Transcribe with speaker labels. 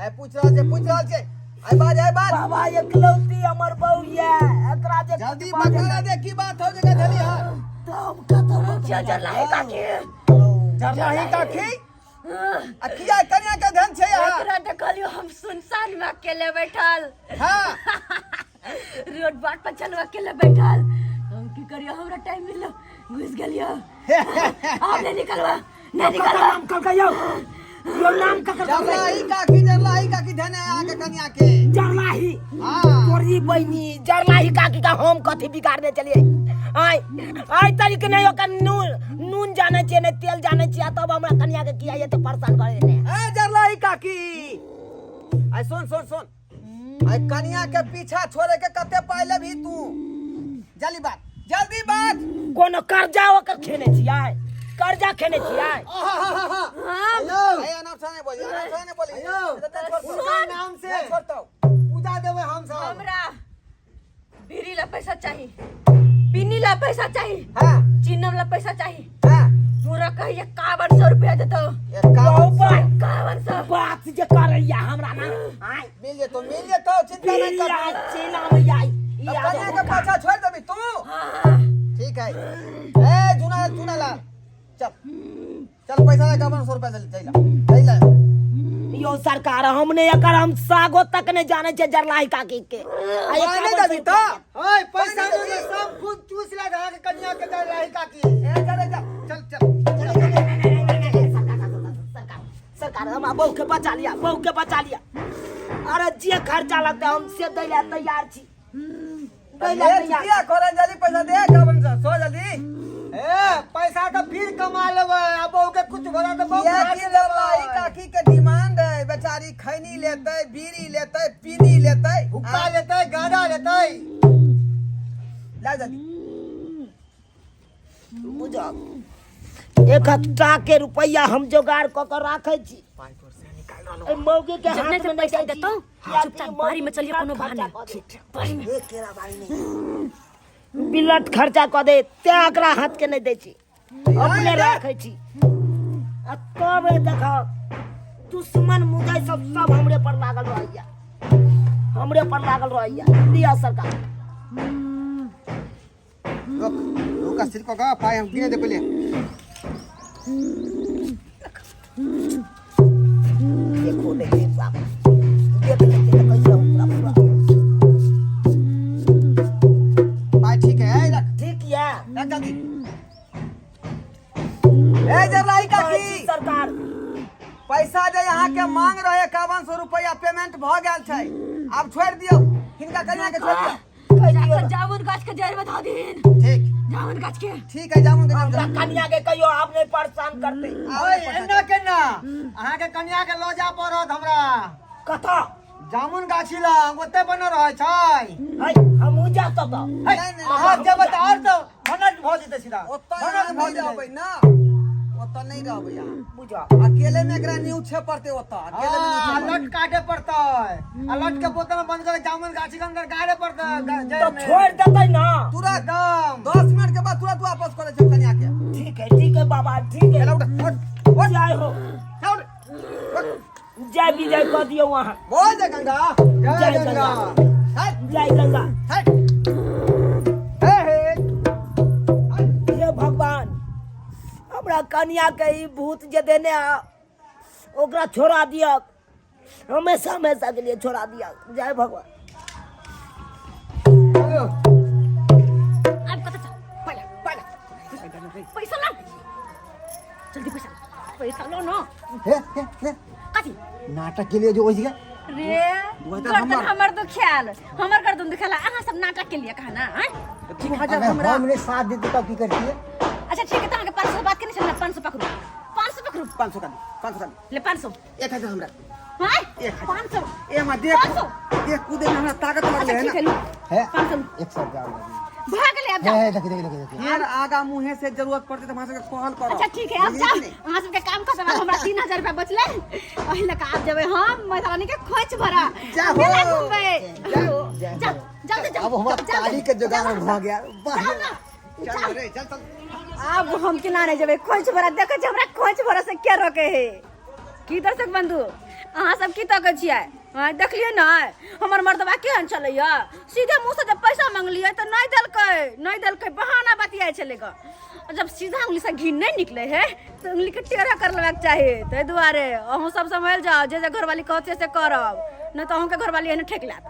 Speaker 1: आय पूछ रहल छे आय बात
Speaker 2: बाबा एकलौती हमर बहू ये एकरा जे
Speaker 1: जल्दी बकरा दे की बात हो जगह धली हां
Speaker 2: तो हम कतौ जरलाही काकी
Speaker 1: जरलाही काकी आ किया कन्या के धन छे यहां
Speaker 3: एकरा देखलियो हम सुनसान में अकेले बैठल
Speaker 1: हां
Speaker 3: रोड बाट पर चलवा अकेले बैठल हम की करियो हमरा टाइम मिलो घुस गेलियो आप नहीं निकलवा
Speaker 2: नाम का कहियो यो नाम का
Speaker 1: जरलाही काकी धन है आके कन्या के
Speaker 2: जरलाही
Speaker 1: हां
Speaker 2: तोरी बहनी जरलाही काकी का हम कथि बिगाड़ने चलिए आई तरीके नहीं ओकर नून जाने छे ने तेल जाने छे तब हमरा कन्या के किया ये तो परेशान करे ने
Speaker 1: ए जरलाही काकी आय सुन आय कन्या के पीछा छोड़े के कते पाइले भी तू जल्दी बात
Speaker 2: कोनो कर्जा ओकर खेने छियै कर्जा खेने छियै
Speaker 1: हेलो ए अनाप ने बोली उनका नाम से छोड़तो पूजा देवे हम सब
Speaker 3: हमरा बीड़ी ला पैसा चाहिए पिन्नी ला पैसा चाहिए
Speaker 1: हां
Speaker 3: चिन्नम ला पैसा चाहिए
Speaker 1: हां
Speaker 3: पूरा कहिए 5100 रुपया देतो 5100
Speaker 2: बात जे करैया हमरा ना आय
Speaker 1: मिल जे तो चिंता नहीं कर
Speaker 2: चेला में आई
Speaker 1: कन्या के पाछा छोड़ देबी तू
Speaker 3: हां
Speaker 1: ठीक है ए जुना ला चल पैसा ले 5100 रुपया दे ले
Speaker 2: यो सरकार हमने एकर हम सागो तक ने जाने छे जरलाही काकी के
Speaker 1: आने दबी तो ओए पैसा में सब खुद चूस ले रहा के कन्या के जरलाही काकी ए चल
Speaker 2: सरकार हम बहू के बचा लिया अरे जे खर्चा लगता हम से दैला तैयार छी दैला तैयार
Speaker 1: किया करे जल्दी पैसा दे 5100 सो जल्दी ए पैसा तो फिर कमा लेबे अब के कुछ भरा तो बहुत जरलाही काकी के डिमांड है बेचारी खैनी लेते बीड़ी लेते पीनी लेते हुक्का लेते गाड़ा लेते ला जल्दी
Speaker 2: बुझा 1,000 के रुपया हम जोगाड़ क के राखे छी
Speaker 1: 5% निकाल रहलो
Speaker 2: ए मौगी के
Speaker 3: जब
Speaker 2: हाथ
Speaker 3: से
Speaker 2: में
Speaker 3: पैसा
Speaker 2: नहीं
Speaker 3: देतो चुपचाप बारी में चलिए कोनो बहाने बारी में
Speaker 1: केरा बारी नहीं
Speaker 2: बिलट खर्चा क दे ते एकरा हाथ के नहीं दे छी अपने राखे छी आ तब देखा दुश्मन मुझे सब हमरे पर लागल रहैया लिया सरकार
Speaker 1: रुका सिर को का पाए हम गिने दे पहले
Speaker 2: देखो देखिए साहब देख लेते हैं कैसे पूरा
Speaker 1: पाए ठीक है रख
Speaker 2: ठीक है
Speaker 1: जल्दी ए जरलाही काकी
Speaker 2: सरकार
Speaker 1: पैसा दे यहाँ के मांग रहे 5100 रुपया पेमेंट भ गेल छै अब छोड़ दियो हिनका कन्या के छोड़ दियो
Speaker 3: जामुन गाछ के जड़ में धा दिन
Speaker 1: ठीक
Speaker 3: जामुन गाछ के
Speaker 1: ठीक है जामुन के
Speaker 2: हमरा कन्या के कहियो आपने परेशान करते
Speaker 1: ओए एना केना अहाँ के कन्या के लो जा पड़त हमरा
Speaker 2: कथा
Speaker 1: जामुन गाछी ला ओते बन रहे छै
Speaker 2: है हम जा तो
Speaker 1: अहाँ जब और तो मनज भ जेते सीधा मनज भ जाबै ना ओत नहीं रहबै यहाँ
Speaker 2: बुझा
Speaker 1: अकेले में एकरा न्यू छे पड़ते ओत अकेले में लट काटे पड़ता है लट के बोतल में बंद कर जामुन गाछी के अंदर गाड़े पड़ता
Speaker 2: तो छोड़ देते ना
Speaker 1: तुरंत 10 मिनट के बाद तुरंत वापस करे छै कन्या के
Speaker 2: ठीक है बाबा ठीक है जय हो जय विजय कर दियो वहाँ
Speaker 1: बोल जय गंगा
Speaker 2: जय गंगा जय गंगा हे भगवान हमरा कन्या के ई भूत जे देने आ ओकरा छोड़ा दिया हमेशा के लिए छोड़ा दिया जय भगवान
Speaker 3: अब कत पहले पैसा ला जल्दी पैसा लो ना काची
Speaker 1: नाटक के लिए जो होई छै
Speaker 3: रे गर्दन हमर दुखेला अहाँ सब नाटक के लिए कहा ना
Speaker 1: ठीक है जब हमने साथ देते तब की करती
Speaker 3: अच्छा ठीक है तो आगे 500 बात करनी चलना 500 पकड़ो
Speaker 1: 500 का 500
Speaker 3: ले 500
Speaker 1: 1000 हमरा
Speaker 3: हां 500
Speaker 1: ए मा देख कूदे में हमरा ताकत लगले है ना है
Speaker 3: 500
Speaker 1: 100 जाओ
Speaker 3: भाग ले अब जाओ
Speaker 1: देख यार आगा मुंहे से जरूरत पड़ते तो हमरा से कॉल करो
Speaker 3: अच्छा ठीक है अब जाओ अहाँ सब के काम कर हमरा 3000 रुपया बचले पहले का आप जबे हम मैदानी के खोच भरा मेला घूमबे जा जल्दी जाओ
Speaker 1: अब हमरा ताली के जुगाड़ भ गया चल रे चल
Speaker 3: अब हम किनारे जबे खोच भरा देखे हमरा खोच भरा से क्या रोके है की दर्शक बंधु अहाँ सब की तकै छियै देखलिए ना हमर मर्दबा केहन चलैया सीधे मुंह से जब पैसा मांगलिए तो नहीं देलकै बहाना बतियाय छलै ग जब सीधा उंगली से घी नहीं निकले है तो उंगली के टेढ़ा कर लेबाक चाही ताहि दुआरे अहूँ सब संभल जाओ जे घरवाली कहते से करब नहीं तो अहूँ के घरवाली एहने ठेक लात